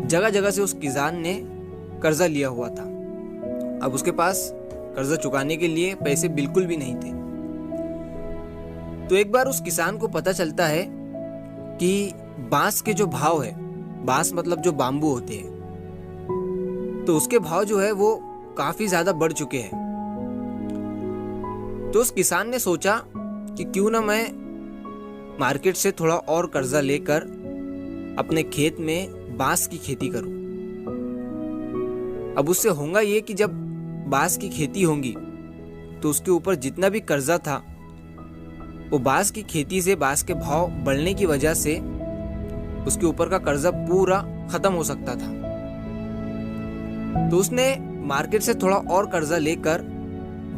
जगह जगह से उस किसान ने कर्जा लिया हुआ था। अब उसके पास कर्जा चुकाने के लिए पैसे बिल्कुल भी नहीं थे। तो एक बार उस किसान को पता चलता है कि बांस के जो भाव है, बांस मतलब जो बाम्बू होते हैं, तो उसके भाव जो है वो काफी ज्यादा बढ़ चुके हैं। तो उस किसान ने सोचा कि क्यों ना मैं मार्केट से थोड़ा और कर्जा लेकर अपने खेत में बांस की खेती करूं। अब उससे होगा ये कि जब बांस की खेती होगी तो उसके ऊपर जितना भी कर्जा था वो बांस की खेती से, बांस के भाव बढ़ने की वजह से उसके ऊपर का कर्जा पूरा खत्म हो सकता था। तो उसने मार्केट से थोड़ा और कर्जा लेकर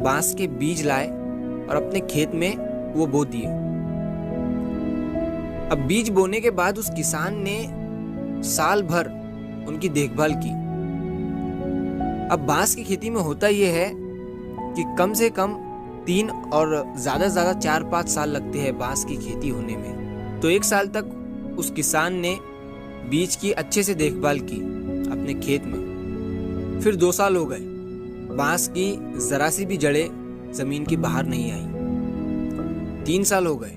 बांस के बीज लाए और अपने खेत में वो बो दिए। अब बीज बोने के बाद उस किसान ने साल भर उनकी देखभाल की। अब बांस की खेती में होता यह है कि कम से कम 3 और ज्यादा से ज्यादा 4-5 साल लगते हैं बांस की खेती होने में। तो 1 साल तक उस किसान ने बीज की अच्छे से देखभाल की अपने खेत में। फिर 2 साल हो गए, बांस की जरा सी भी जड़ें जमीन के बाहर नहीं आई। 3 साल हो गए।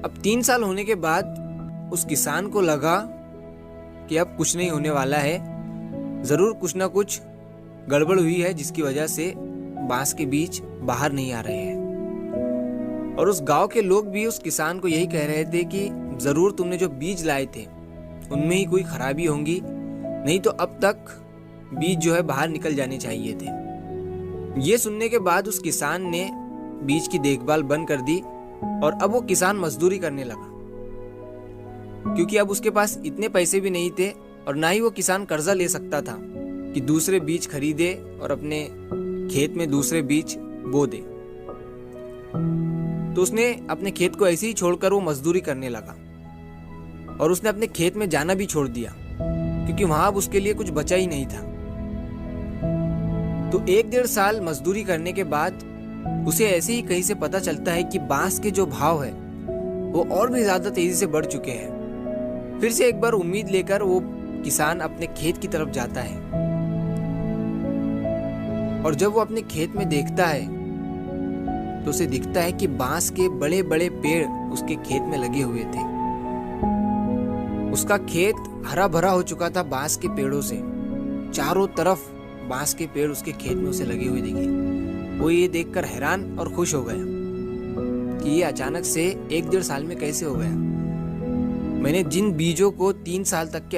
अब 3 साल होने के बाद उस किसान को लगा कि अब कुछ नहीं होने वाला है, जरूर कुछ ना कुछ गड़बड़ हुई है जिसकी वजह से बांस के बीज बाहर नहीं आ रहे हैं। और उस गांव के लोग भी उस किसान को यही कह रहे थे कि जरूर तुमने जो बीज लाए थे उनमें ही कोई खराबी होंगी, नहीं तो अब तक बीज जो है बाहर निकल जाने चाहिए थे। ये सुनने के बाद उस किसान ने बीज की देखभाल बंद कर दी और अब वो किसान मजदूरी करने लगा, क्योंकि अब उसके पास इतने पैसे भी नहीं थे और ना ही वो किसान कर्जा ले सकता था कि दूसरे बीज खरीदे और अपने खेत में दूसरे बीज बो दे। तो उसने अपने खेत को ऐसे ही छोड़कर वो मजदूरी करने लगा और उसने अपने खेत में जाना भी छोड़ दिया, क्योंकि वहां अब उसके लिए कुछ बचा ही नहीं था। तो 1-1.5 साल मजदूरी करने के बाद उसे ऐसे ही कहीं से पता चलता है कि बांस के जो भाव है वो और भी ज्यादा तेजी से बढ़ चुके हैं। फिर से एक बार उम्मीद लेकर वो किसान अपने खेत की तरफ जाता है और जब वो अपने खेत में देखता है तो उसे दिखता है कि बांस के बड़े बड़े पेड़ उसके खेत में लगे हुए थे। उसका खेत हरा भरा हो चुका था बांस के पेड़ों से, चारों तरफ बांस के पेड़ उसके खेत में उसे लगे हुए दिखे। वो ये देखकर हैरान और खुश हो गया कि ये अचानक से 1-1.5 साल में कैसे हो गया। मैंने जिन बीजों को 3 साल तक के